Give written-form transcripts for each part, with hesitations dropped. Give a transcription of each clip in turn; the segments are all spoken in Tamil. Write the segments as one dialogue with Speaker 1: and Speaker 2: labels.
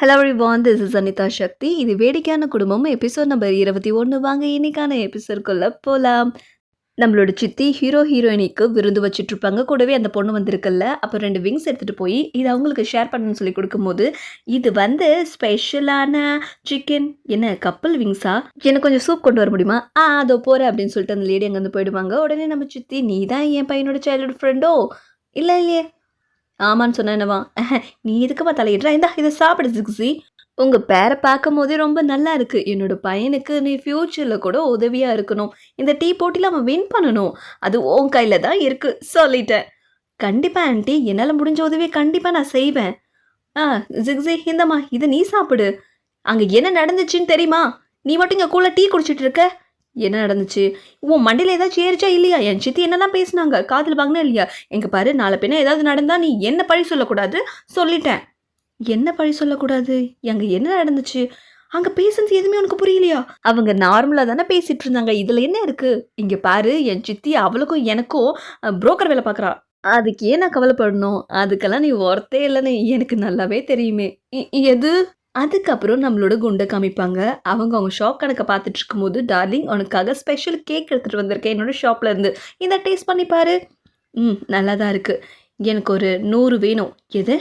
Speaker 1: Hello everyone, this is Anitha Sakthi. இது வேடிக்கையான குடும்பம் எபிசோட் நம்பர் 21. வாங்க இன்னைக்கான எபிசோட்குள்ள போலாம். நம்மளோட சித்தி ஹீரோயினிக்கு விருந்து வச்சுட்டு இருப்பாங்க. கூடவே அந்த பொண்ணு வந்திருக்குல்ல, அப்போ 2 விங்ஸ் எடுத்துட்டு போய் இது அவங்களுக்கு ஷேர் பண்ணணும்னு சொல்லி கொடுக்கும்போது, இது வந்து ஸ்பெஷலான சிக்கன் என்ன கப்பல் விங்ஸா, எனக்கு கொஞ்சம் சூப் கொண்டு வர முடியுமா? அதோ போகிறேன் அப்படின்னு சொல்லிட்டு அந்த லேடி அங்கேருந்து போயிடுவாங்க. உடனே நம்ம சித்தி, நீ தான் என் பையனோட சைல்டுஹுட் ஃப்ரெண்டோ? இல்லை இல்லையே. ஆமான்னு சொன்னா என்னவா? நீ எதுக்குமா தலையிடுற? இந்தா இதை சாப்பிடு ஜிக்ஸி. உங்க பேரை பார்க்கும்போதே ரொம்ப நல்லா இருக்கு. என்னோட பையனுக்கு நீ ஃபியூச்சர்ல கூட உதவியா இருக்கணும். இந்த டீ போட்டியில அவன் வின் பண்ணணும். அது உன் கையில தான் இருக்கு. சொல்லிட்டேன். கண்டிப்பா ஆன்ட்டி, என்னால முடிஞ்ச உதவியை கண்டிப்பா நான் செய்வேன். ஆ ஜிக்ஸி, இந்தம்மா இதை நீ சாப்பிடு. அங்க என்ன நடந்துச்சுன்னு தெரியுமா? நீ மட்டும் இங்க கூல டீ குடிச்சிட்டு இருக்க. என்ன நடந்துச்சு? உன் மண்டையில் ஏதாச்சும் ஏறிச்சா இல்லையா? என் சித்தி என்னெல்லாம் பேசினாங்க, காதில் வாங்கினா இல்லையா? எங்க பாரு, நாளை பின்ன ஏதாவது நடந்தா நீ என்ன பழி சொல்லக்கூடாது. சொல்லிட்டேன். என்ன பழி சொல்லக்கூடாது? அங்கே என்ன நடந்துச்சு? அங்கே பேசுனது எதுவுமே உனக்கு புரியலையா? அவங்க நார்மலாக தானே பேசிட்டு இருந்தாங்க. இதில் என்ன இருக்கு? இங்கே பாரு, என் சித்தி அவளுக்கும் எனக்கும் புரோக்கர் வேலை பார்க்குறா. அதுக்கு ஏன் நான் கவலைப்படணும்? அதுக்கெல்லாம் நீ ஒர்த்தே இல்லைன்னு எனக்கு நல்லாவே தெரியுமே. எது? அதுக்கப்புறம் நம்மளோட குண்டை காமிப்பாங்க. அவங்க ஷாப் கணக்கை பார்த்துட்டு இருக்கும்போது, டார்லிங் உனக்காக ஸ்பெஷல் கேக் எடுத்துகிட்டு வந்திருக்கேன் என்னோட ஷாப்ல இருந்து. இதை டேஸ்ட் பண்ணி பாரு. நல்லா தான் இருக்கு. எனக்கு ஒரு 100 வேணும். எது?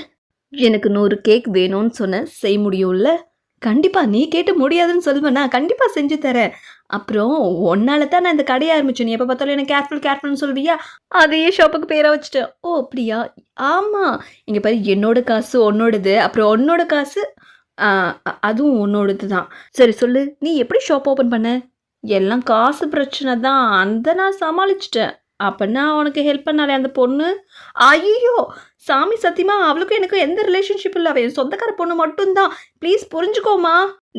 Speaker 1: எனக்கு 100 கேக் வேணும்னு சொன்னேன். செய்ய முடியும்ல? கண்டிப்பா. நீ கேட்டு முடியாதுன்னு சொல்லுவேனா? கண்டிப்பா செஞ்சு தரேன். அப்புறம் உன்னால தான் நான் இந்த கடையை ஆரம்பிச்சேன். நீ எப்போ பார்த்தாலும் எனக்கு கேர்ஃபுல்னு சொல்வியா? அதையே ஷாப்புக்கு பேரை வச்சுட்டேன். ஓ அப்படியா? ஆமா. இங்கே பாரு, என்னோட காசு உன்னோடது, அப்புறம் உன்னோட காசு அதுவும் உன்னோடது தான். சரி சொல்லு, நீ எப்படி ஷாப் ஓப்பன் பண்ண? எல்லாம் காசு பிரச்சனை தான். அந்த நான் சமாளிச்சிட்டேன். அப்பன்னா உனக்கு ஹெல்ப் பண்ணாலே அந்த பொண்ணு? ஐயோ சாமி, சத்தியமா அவளுக்கும் எனக்கும் எந்த ரிலேஷன்ஷிப் இல்லை. அவன் என் சொந்தக்கார பொண்ணு மட்டும்தான். ப்ளீஸ் புரிஞ்சுக்கோமா.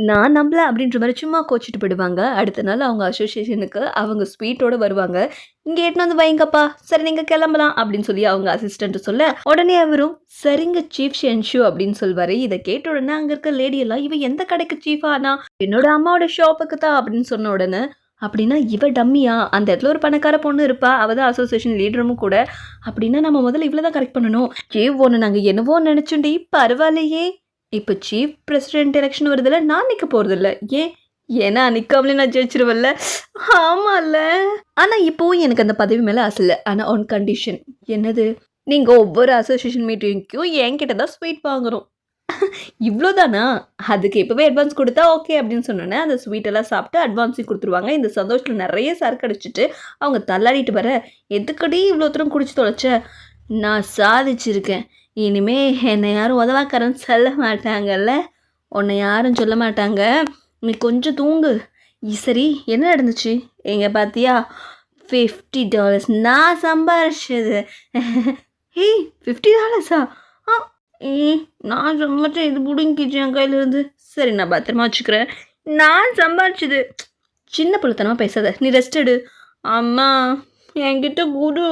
Speaker 1: நான் நம்பல அப்படின்ற மாதிரி சும்மா கோச்சிட்டு போயிடுவாங்க. அடுத்த நாள் அவங்க அசோசியேஷனுக்கு அவங்க ஸ்வீட்டோட வருவாங்க. இங்கே எட்டுன்னு வந்து வைங்கப்பா, சரி நீங்கள் கிளம்பலாம் அப்படின்னு சொல்லி அவங்க அசிஸ்டன்ட் சொல்ல, உடனே அவரும் சரிங்க சீஃப் ஷென்ஷு அப்படின்னு சொல்வாரு. இதை கேட்ட உடனே அங்கே இருக்க லேடி எல்லாம், இவ எந்த கடைக்கு சீஃபா? ஆனா என்னோட அம்மாவோட ஷாப்புக்கு தான் அப்படின்னு சொன்ன உடனே, அப்படின்னா இவ டம்மியா? அந்த இடத்துல ஒரு பணக்கார பொண்ணு இருப்பா, அவள் தான் அசோசியேஷன் லீடரும் கூட. அப்படின்னா நம்ம முதல்ல இவ்வளோ தான் கரெக்ட் பண்ணணும். சீஃப் ஒன்று நாங்கள் என்னவோ நினச்சோண்டி, பரவாயில்லையே. இப்போ சீஃப் பிரசிடென்ட் எலெக்ஷன் வருதில்ல, நான் நிற்க போகிறதில்ல. ஏன்? ஏன்னா நிற்காமலே நான் ஜெயிச்சிருவல்ல. ஆமாம்ல. ஆனால் இப்போவும் எனக்கு அந்த பதவி மேலே ஆசை இல்லை. ஆனால் ஒன் கண்டிஷன். என்னது? நீங்கள் ஒவ்வொரு அசோசியேஷன் மீட்டிங்க்கும் என்கிட்ட தான் ஸ்வீட் வாங்குறோம். இவ்வளோதானா? அதுக்கு இப்போவே அட்வான்ஸ் கொடுத்தா ஓகே அப்படின்னு சொன்னோன்னே அந்த ஸ்வீட்டெல்லாம் சாப்பிட்டு அட்வான்ஸையும் கொடுத்துருவாங்க. இந்த சந்தோஷத்தில் நிறைய சரக்கு அடிச்சுட்டு அவங்க தள்ளாடிட்டு வர, எதுக்கடி இவ்வளோ தூரம் குடிச்சு தொலைச்ச? நான் சாதிச்சிருக்கேன். இனிமே என்னை யாரும் உதவாக்காரன்னு சொல்ல மாட்டாங்கல்ல. உன்னை யாரும் சொல்ல மாட்டாங்க. நீ கொஞ்சம் தூங்கு. சரி, என்ன நடந்துச்சு? எங்க பார்த்தியா? $50 நான் சம்பாரிச்சது. ஏய், $50? நான் சம்பாரிச்சேன். இது பிடுங்கிச்சு என் கையிலேருந்து. சரி, நான் பத்திரமா வச்சுக்கிறேன். நான் சம்பாரிச்சது. சின்ன பிள்ளைத்தனமாக பேசாத. நீ ரெஸ்ட் எடு. அம்மா என்கிட்ட குடு.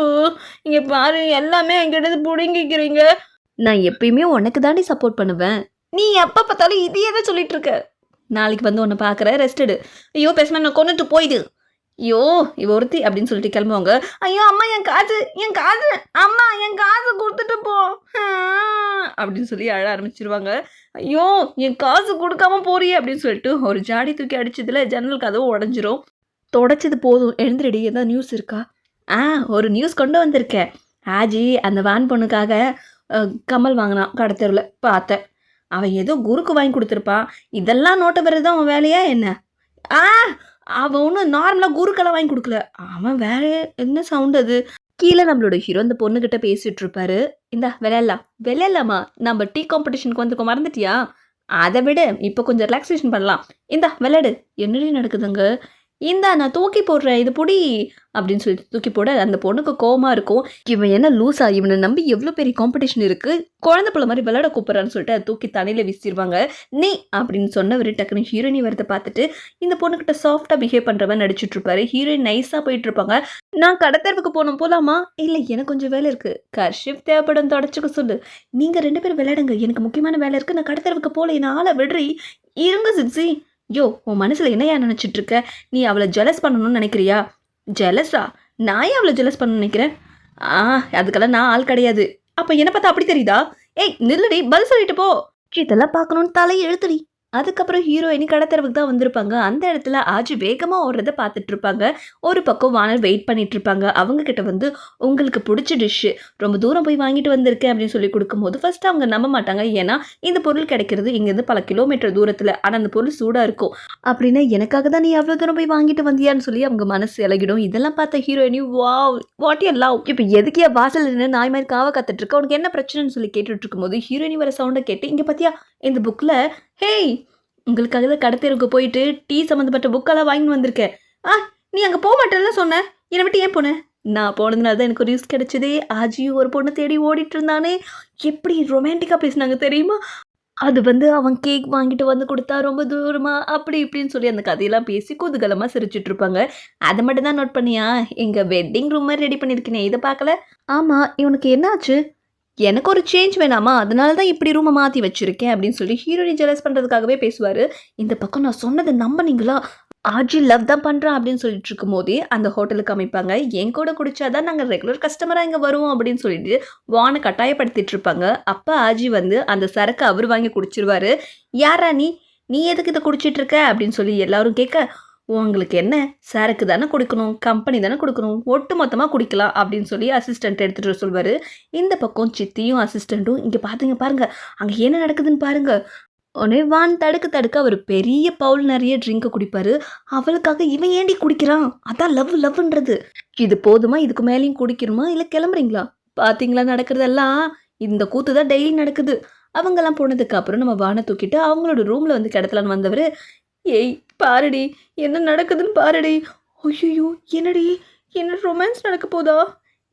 Speaker 1: இங்கே பாரு, எல்லாமே என்கிட்ட பிடுங்கிக்கிறீங்க. நான் எப்பயுமே உனக்கு தாண்டி சப்போர்ட் பண்ணுவேன். நீ எப்போ பார்த்தாலும் இதையே தான் சொல்லிட்டு இருக்க. நாளைக்கு வந்து உன்னை பார்க்குறேன். ரெஸ்ட் எடு. ஐயோ பேசாம நான் கொண்டுட்டு போயிடு. ஐயோ இவ ஒருத்தி அப்படின்னு சொல்லிட்டு கிளம்புவாங்க. ஐயோ அம்மா என் காது அம்மா என் காசு கொடுத்துட்டு போ அப்படின்னு சொல்லி அழ ஆரம்பிச்சிருவாங்க. ஐயோ என் காசு கொடுக்காம போறியே அப்படின்னு சொல்லிட்டு ஒரு ஜாடி தூக்கி அடிச்சதுல ஜன்னல் கதவும் உடஞ்சிரும். தொடச்சது போதும், எழுந்துடி. ஏதாவது நியூஸ் இருக்கா? ஒரு நியூஸ் கொண்டு வந்திருக்கேன். ஆஜி அந்த வான் பொண்ணுக்காக கமல் வாங்கினான் கடத்தெருவில், பார்த்தேன். அவன் ஏதோ குருக்கு வாங்கி கொடுத்துருப்பான். இதெல்லாம் நோட்ட வர்றது அவன் வேலையா என்ன? அவன் ஒன்றும் நார்மலாக குருக்கெல்லாம் வாங்கி கொடுக்கல. அவன் வேற என்ன சவுண்ட் அது? கீழே நம்மளோட ஹீரோ அந்த பொண்ணுக்கிட்ட பேசிட்டு இருப்பாரு. இந்தா விளையாடலாமா? நம்ம டீ காம்படிஷனுக்கு வந்துருக்கோம், மறந்துட்டியா? அதை விட இப்போ கொஞ்சம் ரிலாக்ஸேஷன் பண்ணலாம். இந்தா விளையாடு. என்னடி நடக்குதுங்க? இந்தா நான் தூக்கி போடுறேன், இது புடி அப்படின்னு சொல்லிட்டு தூக்கி போட அந்த பொண்ணுக்கு கோவமாக இருக்கும். இவன் என்ன லூஸா? இவனை நம்பி எவ்வளோ பெரிய காம்படிஷன் இருக்குது, குழந்தை பிள்ளை மாதிரி விளையாட கூப்பிட்றான்னு சொல்லிட்டு அதை தூக்கி தண்ணியில் வீசிடுவாங்க. நீ அப்படின்னு சொன்னவர் டக்குன்னு ஹீரோயினி வரதை பார்த்துட்டு இந்த பொண்ணுக்கிட்ட சாஃப்டாக பிஹேவ் பண்ணுறவன் நடிச்சிட்ருப்பாரு. ஹீரோயின் நைஸாக போயிட்டுருப்பாங்க. நான் கடத்தெருவுக்கு போகணும், போகலாமா? இல்லை, எனக்கு கொஞ்சம் வேலை இருக்குது. கர்ஷிப் தேவைப்படும், தொடச்சிக்க சொல்லு. நீங்கள் 2 பேரும் விளையாடுங்க, எனக்கு முக்கியமான வேலை இருக்குது. நான் கடத்தெருவுக்கு போகல, என்ன ஆளை விடுறி. இருங்க சிக்ஸி. யோ உன் மனசில் என்னையா நினச்சிட்டு இருக்க? நீ அவளை ஜெலஸ் பண்ணணும்னு நினைக்கிறியா? ஜெலஸா? நான் ஏன் அவளை ஜெலஸ் பண்ண நினைக்கிறேன்? அதுக்கெல்லாம் நான் ஆள் கிடையாது. அப்போ என்னை பார்த்தா அப்படி தெரியுதா? ஏய் நில்லுடி, பதில் சொல்லிட்டு போ. இதெல்லாம் பார்க்கணும்னு தலைய எழுத்துடி. அதுக்கப்புறம் ஹீரோயினி கடத்தெருவுக்கு தான் வந்திருப்பாங்க. அந்த இடத்துல ஆஜி வேகமா ஓடுறத பார்த்துட்டு இருப்பாங்க. ஒரு பக்கம் வாணர் வெயிட் பண்ணிட்டு இருப்பாங்க. அவங்க கிட்ட வந்து உங்களுக்கு புடிச்ச டிஷ்ஷு ரொம்ப தூரம் போய் வாங்கிட்டு வந்திருக்கேன் அப்படின்னு சொல்லி குடுக்கும்போது, ஃபர்ஸ்ட் அவங்க நம்ப மாட்டாங்க. ஏன்னா, இந்த பொருள் கிடைக்கிறது இங்கேருந்து பல கிலோமீட்டர் தூரத்துல. ஆனா அந்த பொருள் சூடா இருக்கும். அப்படின்னா எனக்காக தான் நீ அவ்வளோ தூரம் போய் வாங்கிட்டு வந்தியான்னு சொல்லி அவங்க மனசு இளகிடும். இதெல்லாம் பார்த்த ஹீரோயினி வாவ்! What a love! இப்ப எதுக்கு என் வாசல்ல நின்னு நாய் மாரி காவ காத்துட்டு இருக்க? உனக்கு என்ன பிரச்சனைன்னு சொல்லி கேட்டுட்டு இருக்கும்போது, ஹீரோயினி வர சவுண்ட கேட்டு, இங்க பாத்தியா இந்த புக்ல ஹேய்! உங்களுக்காக தான் கடத்தெருவுக்கு போயிட்டு டீ சம்மந்தப்பட்ட புக்கெல்லாம் வாங்கின்னு வந்திருக்கேன். ஆ நீ அங்க போமாட்டேன்ல சொன்ன. என்னை விட்டு ஏன் போன? நான் போனதுனால தான் எனக்கு ஒரு நியூஸ் கிடைச்சதே. ஆஜியும் ஒரு பொண்ணு தேடி ஓடிட்டு இருந்தானே. எப்படி ரொமான்டிக்கா பேசினாங்க தெரியுமா? அது வந்து அவன் கேக் வாங்கிட்டு வந்து குடுத்தா ரொம்ப தூரமா, அப்படி இப்படின்னு சொல்லி அந்த கதையெல்லாம் பேசி குதூகலமா சிரிச்சுட்டு இருப்பாங்க. அத மட்டும் தான் நோட் பண்ணியா? எங்க வெட்டிங் ரூம் மாரி ரெடி பண்ணியிருக்கேனே, இத பார்க்கல? ஆமா. இவனுக்கு என்ன ஆச்சு? எனக்கு ஒரு சேஞ்ச் வேணாமா? அதனால தான் இப்படி ரூம மாத்தி வச்சிருக்கேன் அப்படின்னு சொல்லி ஹீரோயினி ஜெலஸ் பண்றதுக்காகவே பேசுவாரு. இந்த பக்கம் நான் சொன்னத நம்புனீங்களா? ஆர்ஜி லவ் தான் பண்றான் அப்படின்னு சொல்லிட்டு இருக்கும்போதே, அந்த ஹோட்டலுக்கு அமைப்பாங்க. என் கூட குடிச்சா தான் நாங்க ரெகுலர் கஸ்டமரா இங்க வருவோம் அப்படின்னு சொல்லிட்டு வான கட்டாயப்படுத்திட்டு இருப்பாங்க. அப்ப ஆர்ஜி வந்து அந்த சரக்கு அவரு வாங்கி குடிச்சிருவாரு. யாரா நீ? நீ எதுக்கு இத குடிச்சிட்டு இருக்க? அப்படின்னு சொல்லி எல்லாரும் கேட்க, உங்களுக்கு என்ன? சரக்கு தானே குடுக்கணும், கம்பெனி தானே குடுக்கணும், ஒட்டு மொத்தமா குடிக்கலாம் அப்படின்னு சொல்லி அசிஸ்டன்ட் எடுத்துட்டு வர சொல்வாரு. இந்த பக்கம் சித்தியும் அசிஸ்டன்ட்டும் இங்க பாத்தீங்க பாருங்க, அங்க என்ன நடக்குதுன்னு பாருங்க. உடனே வான் தடுக்க தடுக்க அவர் பெரிய பவுல் நிறைய ட்ரிங்க் குடிப்பாரு. அவளுக்காக இவன் ஏண்டி குடிக்கிறான்? அதான் லவ் லவ்ன்றது. இது போதுமா? இதுக்கு மேலேயும் குடிக்கணுமா? இல்ல கிளம்புறீங்களா? பாத்தீங்களா நடக்கிறதெல்லாம்? இந்த கூத்து தான் டெய்லி நடக்குது. அவங்கெல்லாம் போனதுக்கு அப்புறம் நம்ம வானை தூக்கிட்டு அவங்களோட ரூம்ல வந்து கிடத்தலான்னு வந்தவர், ஏய் பாருடி என்ன நடக்குதுன்னு பாருடி. ஐயோ என்னடி என்ன ரொமான்ஸ் நடக்க போதா?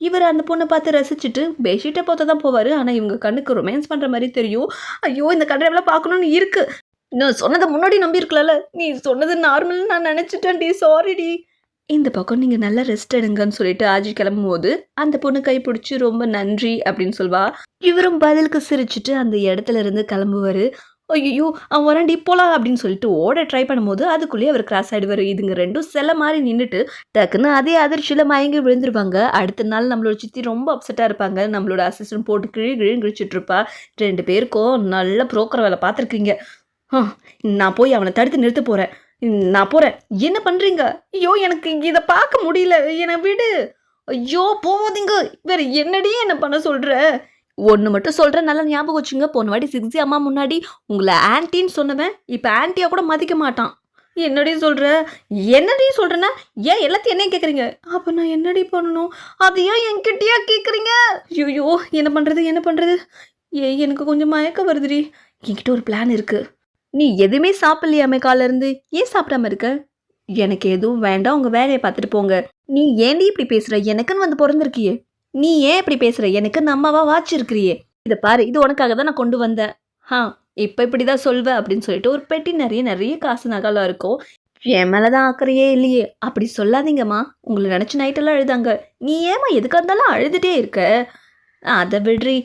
Speaker 1: இவர் அந்த பொண்ணை பார்த்து ரசிச்சுட்டு பெட்ஷீட்டை போத்த தான் போவார். ஆனால் இவங்க கண்ணுக்கு ரொமான்ஸ் பண்ணுற மாதிரி தெரியும். ஐயோ இந்த கடையெல்லாம் பார்க்கணுன்னு இருக்கு. நான் சொன்னதை முன்னாடி நம்பியிருக்கலாம்ல. நீ சொன்னது நார்மல்னு நான் நினச்சிட்டேன்டி, சாரிடி. இந்த பக்கம் நீங்கள் நல்லா ரெஸ்ட் எடுங்கன்னு சொல்லிட்டு ஆஜி கிளம்பும்போது அந்த பொண்ணு கை பிடிச்சி ரொம்ப நன்றி அப்படின்னு சொல்வா. இவரும் பதிலுக்கு சிரிச்சுட்டு அந்த இடத்துல இருந்து கிளம்புவார். ஐயோ அவன் வரான்டி போலாம் அப்படின்னு சொல்லிட்டு ஓட ட்ரை பண்ணும்போது அதுக்குள்ளேயே அவர் கிராஸ் ஆகிடுவார். இதுங்க ரெண்டும் சில மாதிரி நின்றுட்டு டக்குன்னு அதே அதிர்ச்சியில் மயங்கி விழுந்துருவாங்க. அடுத்த நாள் நம்மளோட சித்தி ரொம்ப அப்செட்டாக இருப்பாங்க. நம்மளோட அசிஸ்டன்ட் போட்டு கிழிச்சிட்டு இருப்பா. 2 பேருக்கும் நல்ல புரோக்கர் வேலை பார்த்துருக்கீங்க. நான் போய் அவனை தடுத்து நிறுத்த போகிறேன். நான் போகிறேன். என்ன பண்ணுறீங்க? ஐயோ எனக்கு இதை பார்க்க முடியல, என்னை விடு. ஐயோ போகாதீங்க. வேற என்னடி என்ன பண்ண சொல்கிற? ஒன்று மட்டும் சொல்கிறேன், நல்லா ஞாபகம் வச்சுங்க. போன வாட்டி 6 அம்மா முன்னாடி உங்களை ஆன்ட்டின்னு சொன்னவன் இப்போ ஆன்ட்டியாக கூட மதிக்க மாட்டான். என்னடி சொல்கிற? என்னடி சொல்கிறேன்னா ஏன் எல்லாத்தையும் என்ன கேட்குறீங்க? அப்போ நான் என்னடி பண்ணணும்? அதையும் என்கிட்டயா கேட்குறீங்க? ஐயோ என்ன பண்ணுறது என்ன பண்ணுறது? எனக்கு கொஞ்சம் மயக்கம் வருதுடி. என்கிட்ட ஒரு பிளான் இருக்குது. நீ எதுவுமே சாப்பிட்லையாமே காலேருந்து, ஏன் சாப்பிடாம இருக்க? எனக்கு எதுவும் வேண்டாம், உங்கள் வேலையை பார்த்துட்டு போங்க. நீ ஏன்டி இப்படி பேசுகிற? எனக்குன்னு வந்து பிறந்திருக்கியே. நீ ஏன் இப்படி பேசுற? எனக்கு நம்மவா வாச்சிருக்கிறியே. இதை பாரு, இது உனக்காக தான் நான் கொண்டு வந்தேன். இப்போ இப்படி தான் சொல்வேன் அப்படின்னு சொல்லிட்டு ஒரு பெட்டி நிறைய காசு நகைலாம் இருக்கும். என் மேலே தான் அக்கறையே இல்லையே. அப்படி சொல்லாதீங்கம்மா, உங்களை நினச்சி நைட்டெல்லாம் அழுதாங்க. நீ ஏம்மா எதுக்காக இருந்தாலும் அழுதுகிட்டே இருக்க? அதை விடுறி,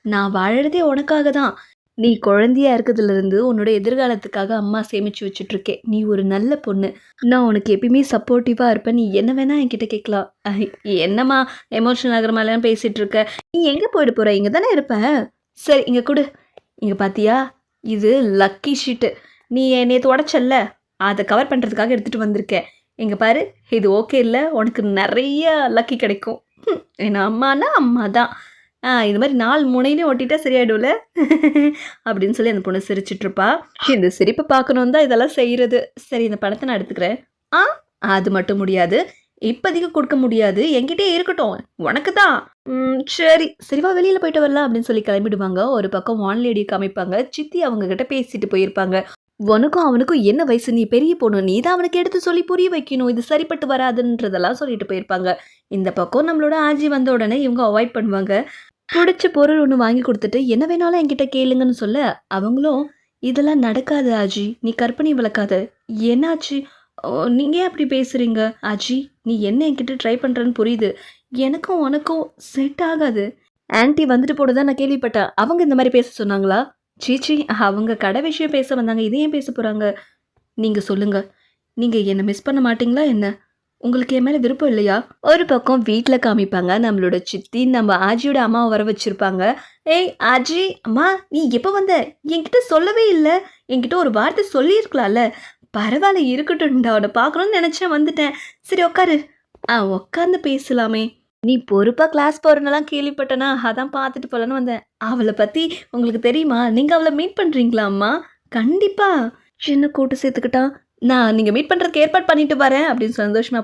Speaker 1: நான் வாழறதே உனக்காக தான். நீ குழந்தையா இருக்கிறதுலேருந்து உன்னோட எதிர்காலத்துக்காக அம்மா சேமித்து வச்சுட்ருக்கேன். நீ ஒரு நல்ல பொண்ணு. நான் உனக்கு எப்பயுமே சப்போர்ட்டிவாக இருப்பேன். நீ என்ன வேணால் என்கிட்ட கேட்கலாம். என்னம்மா எமோஷனல் ஆகிற மாதிரிலாம் பேசிகிட்டு இருக்க? நீ எங்கே போயிட போகிற? இங்கே தானே இருப்ப. சரி இங்கே கொடு. இங்கே பார்த்தியா, இது லக்கி ஷீட்டு. நீ நேற்று உடச்சல்ல, அதை கவர் பண்ணுறதுக்காக எடுத்துகிட்டு வந்திருக்கேன். இங்கே பாரு, இது ஓகே இல்லை, உனக்கு நிறைய லக்கி கிடைக்கும். ஏன்னா அம்மானா அம்மா தான். இது மாதிரி 4 முனையிலையும் ஒட்டிட்டா சரியாயிடும்ல அப்படின்னு சொல்லி அந்த பொண்ணு சிரிச்சிட்ருப்பா. இந்த சிரிப்பை பார்க்கணும் தான் இதெல்லாம் செய்கிறது. சரி இந்த பணத்தை நான் எடுத்துக்கிறேன். அது மட்டும் முடியாது, இப்போதைக்கு கொடுக்க முடியாது, என்கிட்டே இருக்கட்டும், உனக்கு தான். சரி சரிவா வெளியில் போயிட்டு வரலாம் அப்படின்னு சொல்லி கிளம்பிடுவாங்க. ஒரு பக்கம் வான் லேடியை காமிப்பாங்க. சித்தி அவங்க கிட்ட பேசிட்டு போயிருப்பாங்க. உனக்கும் அவனுக்கும் என்ன வயசு? நீ பெரிய பொண்ணு, நீ தான் அவனுக்கு எடுத்து சொல்லி புரிய வைக்கணும், இது சரிப்பட்டு வராதுன்றதெல்லாம் சொல்லிட்டு போயிருப்பாங்க. இந்த பக்கம் நம்மளோட ஆஜி வந்த உடனே இவங்க அவாய்ட் பண்ணுவாங்க. பிடிச்ச பொருள் ஒன்று வாங்கி கொடுத்துட்டு என்ன வேணாலும் என்கிட்ட கேளுங்கன்னு சொல்ல, அவங்களும் இதெல்லாம் நடக்காது ஆஜி, நீ கற்பனை வளர்க்காத. என்னாச்சு? நீங்கள் ஏன் அப்படி பேசுகிறீங்க? ஆஜி நீ என்ன என்கிட்ட ட்ரை பண்ணுறன்னு புரியுது, எனக்கும் உனக்கும் செட் ஆகாது. ஆன்ட்டி வந்துட்டு போடுதான் நான் கேள்விப்பட்டேன். அவங்க இந்த மாதிரி பேச சொன்னாங்களா? சீச்சி, அவங்க கடை விஷயம் பேச வந்தாங்க, இதை ஏன் பேச போகிறாங்க? நீங்கள் சொல்லுங்கள், நீங்கள் என்னை மிஸ் பண்ண மாட்டிங்களா என்ன? உங்களுக்கு என் மேல விருப்பம் இல்லையா? ஒரு பக்கம் வீட்ல காமிப்பாங்க. நம்மளோட சித்தி நம்ம ஆஜியோட அம்மாவ வர வச்சிருப்பாங்க. "ஏய் ஆஜி, அம்மா நீ எப்ப வந்த? என்கிட்ட சொல்லவே இல்ல. என்கிட்ட ஒரு வார்த்தை சொல்லியிருக்கலாம்ல." "பரவால்ல இருக்கட்டும்டா. உன்ன பார்க்கணும்னு நெனச்சேன் வந்துட்டேன்." "சரி உட்காரு." உட்காந்து பேசலாமே." "நீ பொறுப்பா கிளாஸ் போறேன்னுலாம் கேள்விப்பட்டேனா, அதான் பார்த்துட்டு போலான்னு வந்தேன்." "அவள பத்தி உங்களுக்கு தெரியுமா? நீங்க அவள மீட் பண்றீங்களா அம்மா?" "கண்டிப்பா." என்ன கூட்டு சேர்த்துக்கிட்டா. நீங்க மீட் பண்றதுக்கு ஏற்பாடு பண்ணிட்டு வரேன் அப்படின்னு சந்தோஷமா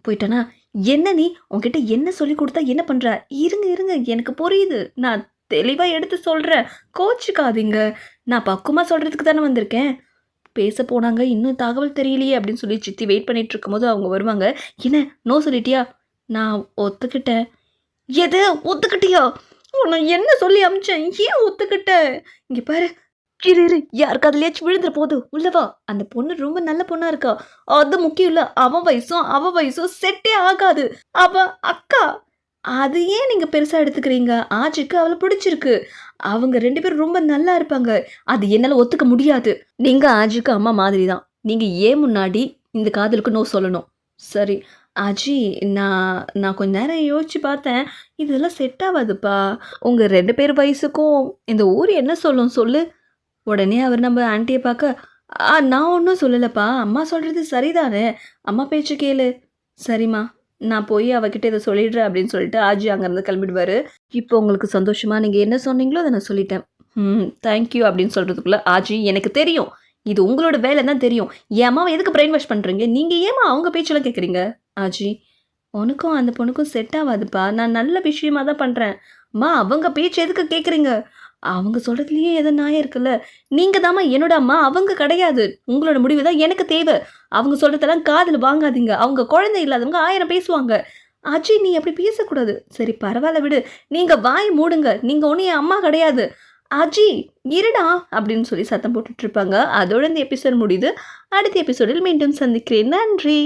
Speaker 1: போயிட்டானா, "என்ன நீ? உன்கிட்ட என்ன சொல்லிக் குடுத்தா என்ன பண்ற?" "இருங்க, இருங்க. எனக்கு புரியுது. நான் தெளிவா எடுத்து சொல்றேன். கோச்சுக்காதீங்க. நான் பக்குவமா சொல்றதுக்கு தானே வந்திருக்கேன்." பேச போனாங்க. இன்னும் தகவல் தெரியலையே அப்படின்னு சொல்லி சித்தி வெயிட் பண்ணிட்டு இருக்கும்போது அவங்க வருவாங்க. "என்ன நோ சொல்லிட்டியா?" "நான் ஒத்துக்கிட்டேன்." "எது? ஒத்துக்கிட்டியா? உன்ன என்ன சொல்லி அனுப்பிச்சேன்? ஏன் ஒத்துக்கிட்ட? இங்க பாரு. இரு. யார் காதுலயாச்சும் விழுந்துற போது. உள்ள வா. அந்த பொண்ணு ரொம்ப நல்ல பொண்ணா இருக்கா. அது முக்கியம் இல்ல. அவ வயசும் செட்டே ஆகாது. அவ அக்கா. அது ஏன் நீங்க பெருசா எடுத்துக்கிறீங்க? ஆச்சிக்கு அவள பிடிச்சிருக்கு. அவங்க 2 பேரும் ரொம்ப நல்லா இருப்பாங்க. அது என்னால ஒத்துக்க முடியாது. நீங்க ஆஜிக்கு அம்மா மாதிரி தான். நீங்க ஏன் முன்னாடி இந்த காதலுக்கு நோ சொல்லணும். சரி. ஆஜி, நான் நான் கொஞ்ச நேரம் யோசிச்சு பார்த்தேன். இதெல்லாம் செட் ஆவாதுப்பா. உங்க 2 பேர் வயசுக்கும் இந்த ஊர் என்ன சொல்லும் சொல்லு? உடனே அவர் நம்ம ஆன்ட்டிய பார்க்க, நான் ஒண்ணும் சொல்லலப்பா. அம்மா சொல்றது சரிதானே. அம்மா பேச்ச கேளு." "சரிம்மா. நான் போய் அவகிட்ட இத சொல்லிடுறேன்." அப்படின்னு சொல்லிட்டு ஆஜி அங்கருந்து கிளம்பிடுவாரு. "இப்போ உங்களுக்கு சந்தோஷமா? நீங்க என்ன சொன்னீங்களோ அத நான் சொல்லிட்டேன்." Thank you." அப்படின்னு சொல்றதுக்குள்ள, "ஆஜி எனக்கு தெரியும். இது உங்களோட வேலைன்னு தான் தெரியும். என் அம்மாவ எதுக்கு பிரெயின் வாஷ் பண்றீங்க? நீங்க ஏம்மா அவங்க பேச்செல்லாம் கேட்குறீங்க?" "ஆஜி, உனக்கும் அந்த பொண்ணுக்கும் செட் ஆவாதுப்பா. நான் நல்ல விஷயமா தான் பண்றேன்." "அம்மா அவங்க பேச்ச எதுக்கு கேட்குறீங்க? அவங்க சொல்றதுலயும் ஏதோ நியாயம் இருக்குல்ல. நீங்க தாம்மா என்னோட அம்மா. அவங்க கிடையாது. உங்களோட முடிவு தான் எனக்கு தேவ. அவங்க சொல்றதெல்லாம் காதுல வாங்காதீங்க. அவங்க குழந்தை இல்லாதவங்க 1000 பேசுவாங்க." "அஜய் நீ அப்படி பேசக்கூடாது." "சரி பரவால்ல விடு. நீங்க வாய மூடுங்க. நீங்க ஒண்ணும் என் அம்மா கிடையாது." "அஜி இருடா" அப்படின்னு சொல்லி சத்தம் போட்டுட்டு இருப்பாங்க. அதோட இந்த எபிசோட் முடியுது. அடுத்த எபிசோடில் மீண்டும் சந்திக்கிறேன். நன்றி.